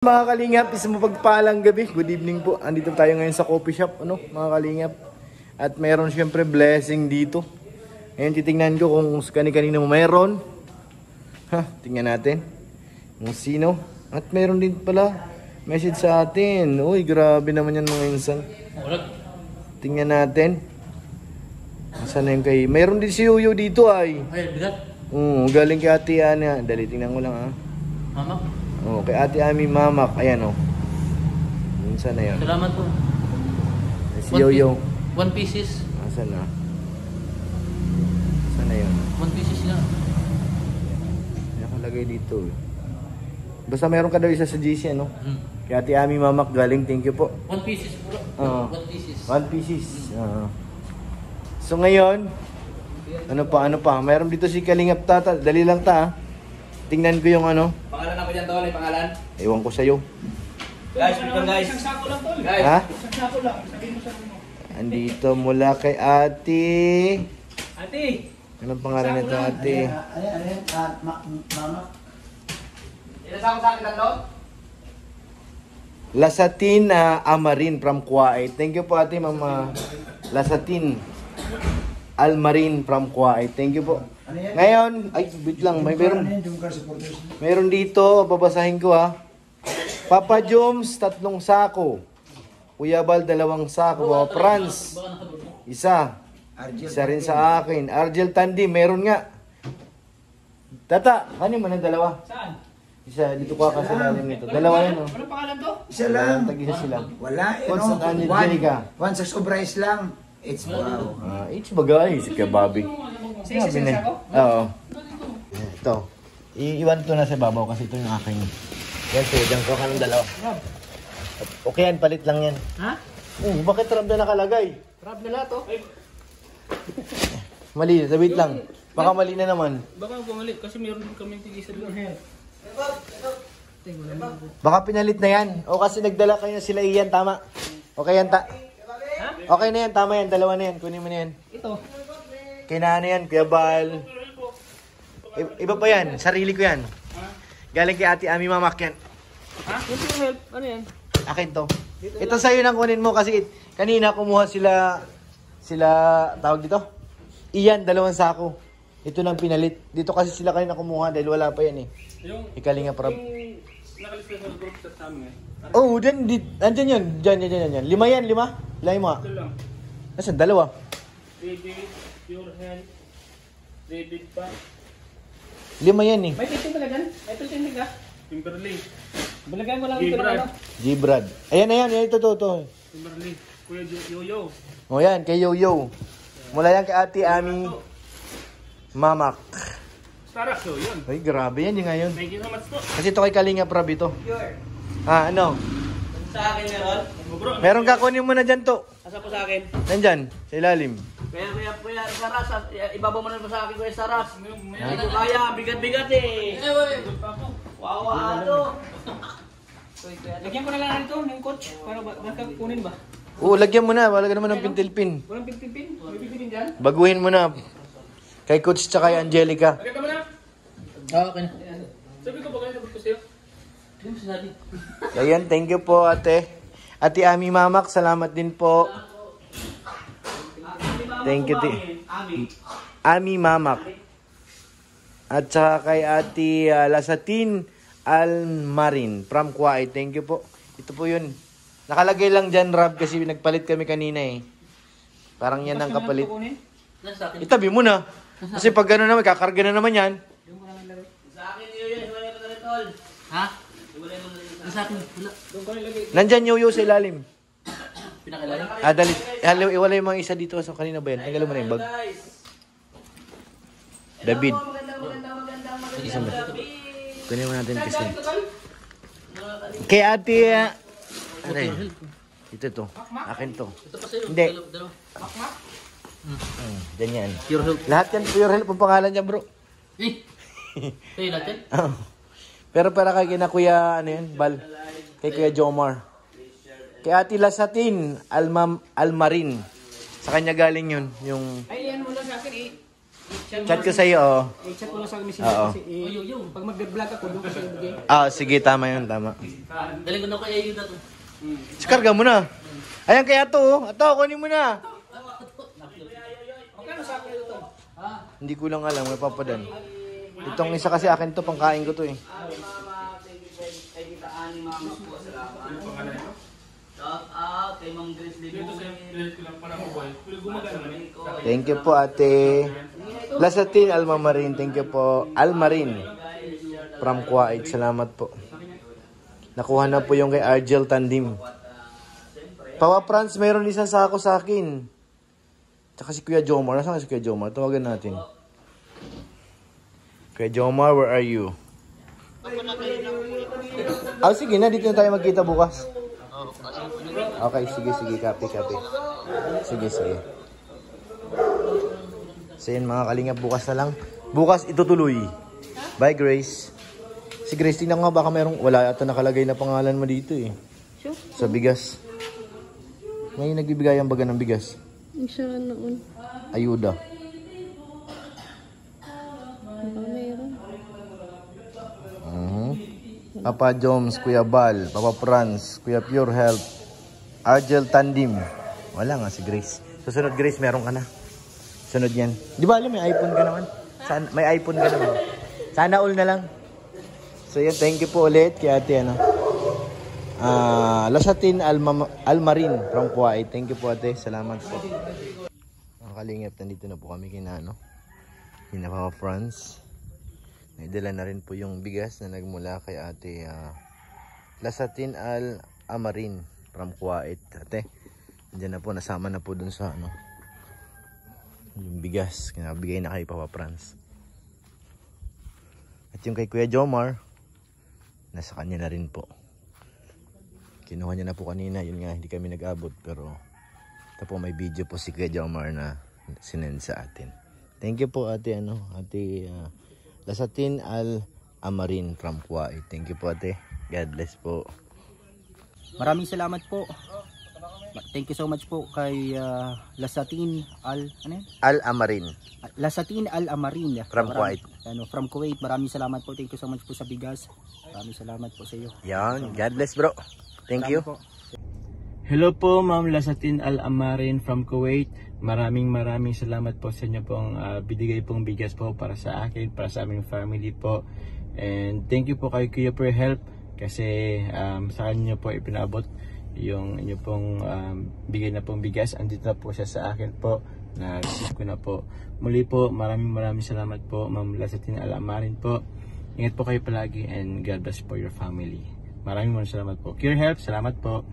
Mga kalingap, isang mapagpalang gabi. Good evening po. Andito tayo ngayon sa coffee shop, mga kalingap. At meron syempre blessing dito. Ngayon titingnan ko kung kani-kanino meron. Tingnan natin kung sino. At meron din pala message sa atin. Uy, grabe naman yan mga insan. Tingnan natin. Saan na yung kay... Meron din si Yoyo dito ay. Ay, bigat. Galing kay Ate Ana. Dali, tingnan ko lang Mama? Kay Ate Ami Mamak. Ayan Minsan na yun. Salamat po. Si Yoyo. 1 pieces. Asan na? Saan na yun? 1 pieces lang. Nakalagay dito. Basta meron ka daw isa sa GC, Kay Ate Ami Mamak galing. Thank you po. 1 pieces po. 1 pieces. 1 pieces. So ngayon, ano pa? Meron dito si Kalingap Tata. Dali lang Tingnan ko yung Pangalan ako dyan, Tol. Ay, pangalan? Ewan ko sa'yo. Guys, picture guys. Isang sako lang, Tol. Guys. Ha? Isang sako lang. Sabihin mo sa mo. Andito mula kay Ate. Ate! Anong pangalan nito, Ate? Mama. Ilan sa ako sa akin, tatlo? Lasatin Amarin from Kuwait. Thank you po, Ate, Mama. Lasatin Almarin from Kuwait. Thank you po. Ngayon, ay, wait lang, meron dito, babasahin ko Papa Joms, 3 sako. Kuya Bal, 2 sako. Franz, isa. Isa rin sa akin. Argel Tandi, meron nga. Tata, ano mo ng 2? Saan? Isa, dito ko kasi natin nito. 2 yan, Anong pangalan to? Isa lang. Tag-isa sila. Wala, What's that, Angelica? One sa surprise lang. It's wow. It's bagay, si Kababi. Sa isang sako? Oo. Ito. Iwan to na sa babaw kasi ito yung aking. Yan, diyan ko ka ng 2. Okay yan, palit lang yan. Ha? Bakit rab na nakalagay? Rab na lahat, oh. Mali, wait lang. Baka mali na naman. Baka bumalik kasi meron din kami tigisa doon. Baka pinalit na yan. O kasi nagdala kayo na sila iyan, tama. Okay yan, okay na yan, tama yan. 2 na yan, kunin mo na yan. Ito. Kina yan, Kuya Bal. Iba pa yan, sarili ko yan. Galing kay Ate Ami Mamak yan. Ha? Help. Ano yan? Akin to. Ito sa'yo nang kunin mo kasi kanina kumuha sila tawag dito? Iyan, 2 sako. Ito nang pinalit. Dito kasi sila kanina kumuha dahil wala pa yan Yung Ikalinga prab. nakalista sa group chat sa amin Oh, andyan yun. Diyan. 5 yan, 5? Lain mo Ito lang. Nasaan? 2? David, Pure Health, David pa. 5 yan May pitin talaga? May pitin ka? Kimberly. Balagay mo lang ito Gibrad. ano? Gibrad. Ayan na yan. Ito. Kimberly. Kuya Yoyo. O yan, kay Yoyo. Mula yan kay Ate Ami Mamak. Starak so yun. Ay, grabe yan yung ngayon. Thank you so much po. Kasi ito kay Kalinga Prab ito. Pure. Ano? Sa akin meron? Bro, Meron ka, kunin mo na dyan to. Asa po sa akin? Nandyan, sa ilalim. Kuya Saras, ibabaw mo na ba sa akin, Kuya Saras? may Hindi ko kaya, bigat-bigat eh. Wawa ano. lagyan ko na lang ito ng coach para baka kunin ba? Oo, lagyan mo na. Wala ka naman ng pintil-pin. Walang pin-pin? May pin dyan? Baguhin mo na. Kay Coach tsaka kay Angelica. Lagyan ka mo na? Okay na. Sabi ko ba kayo sabi ko sa'yo? Hindi mo sinabi. Ayan, thank you po ate. Ate Ami Mamak, salamat din po. Thank you. Ami Mamak. At saka kay Ate Lasatin Almarin from Kuwait. Thank you po. Ito po yun. Nakalagay lang dyan, Rob, kasi nagpalit kami kanina Parang yan ang kapalit. Nasa akin. Itabi mo na. Kasi pag gano'n naman, kakarga na naman yan. Sa akin yun, hiwalay mo na rin, Tol. Ha? Hiwalay mo na rin. Nasa akin, wala. Doon ko nilagay. Nandyan Yoyo sa ilalim. Pinakilala? Dali. Iwalay mo ang isa dito. So, kanina ba yan? Tanggalin mo na yung bag. David. Isa mo. Kunin mo natin kasi. Kay ate, ano yun? Ito. Akin to. Ito pa sa'yo. Hindi. Dalawa. Ganyan. Pure Health. Lahat yan, Pure Health ang pangalan niya, bro. Eh. Sa'yo natin? Oo. Pero para kay kina Kuya, ano yun, Bal. Kay Kuya Jomar. Kay Ate Lasatin Almarin. Sa kanya galing yun. Yung... Ay, yan mo lang sa akin eh. Chat ko sa'yo, oh. I-chat mo lang sa messenger Oo. kasi pag mag-vlog ako, doon kasi ibigay. Ah, sige, tama yun, tama. Galing ko na kay Ayuda to. Sikarga mo na. Ayan kaya to, oh. Ito, kunin mo na. Magkano sa akin ito? Hindi ko lang alam, may papadan. Itong isa kasi akin to, pangkain ko to eh. Shout out kay Ma'am Grace Libumin. Thank you po, ate. Lasatin Almamarin, thank you po. Almarin from Kuwait, salamat po. Nakuha na po yung kay Argel Tandim. Papa Franz, mayroon isang sako sa akin. Tsaka si Kuya Jomar. Nasaan si Kuya Jomar? Tawagan natin. Kuya Jomar, where are you? Ah, sige na. Dito na tayo magkita bukas. Okay, sige. Copy. Sige. So yun mga kalingap, bukas na lang. Bukas itutuloy. Bye, Grace. Si Grace, tingnan nga baka merong, wala ata nakalagay na pangalan mo dito eh. Sure. Sa bigas. May nagbibigay ang baga ng bigas. Siya noon. Ayuda. Baka mayroon. Papa Joms, Kuya Bal, Papa Franz, Kuya Pure Health, Argel Tandim. Wala nga si Grace. Susunod, Grace, meron ka na. Sunod yan. Di ba alam, may iPhone ka naman? May iPhone ka naman. Sana all na lang. So yun, thank you po ulit kay ate, ano. Lasatin Almarin from Kuwait. Thank you po ate, salamat po. Mga kalingap, nandito na po kami kina, ano, kina Papa Franz. Naidala na rin po yung bigas na nagmula kay ate Lasatin Almarin from Kuwait. Ate, dyan na po, nasama na po dun sa, ano, yung bigas, kinabigay na kay Papa Franz. At yung kay Kuya Jomar, nasa kanya na rin po. Kinuha niya na po kanina, yun nga, hindi kami nag-abot, pero ito po, may video po si Kuya Jomar na sinend sa atin. Thank you po ate, ano, ate Lasatin Almarin from Kuwait. Thank you po ate, God bless po. Maraming salamat po. Thank you so much po kay Lasatin Almarin Lasatin Almarin from Kuwait. From Kuwait. Maraming salamat po. Thank you so much po sa bigas. Maraming salamat po sa iyo. Yan, God bless bro. Thank you. Hello po Ma'am Lasatin Almarin from Kuwait. Maraming salamat po sa inyo pong binigay pong bigas po para sa akin, para sa aming family po. And thank you po kay Kuya for help kasi sa kanya po ipinabot yung inyo pong bigay na pong bigas. Andito na po siya sa akin po, na-receive ko na po. Muli po, maraming salamat po Ma'am Lasatin Almarin po. Ingat po kayo palagi and God bless for your family. Maraming salamat po. Cure Help, salamat po.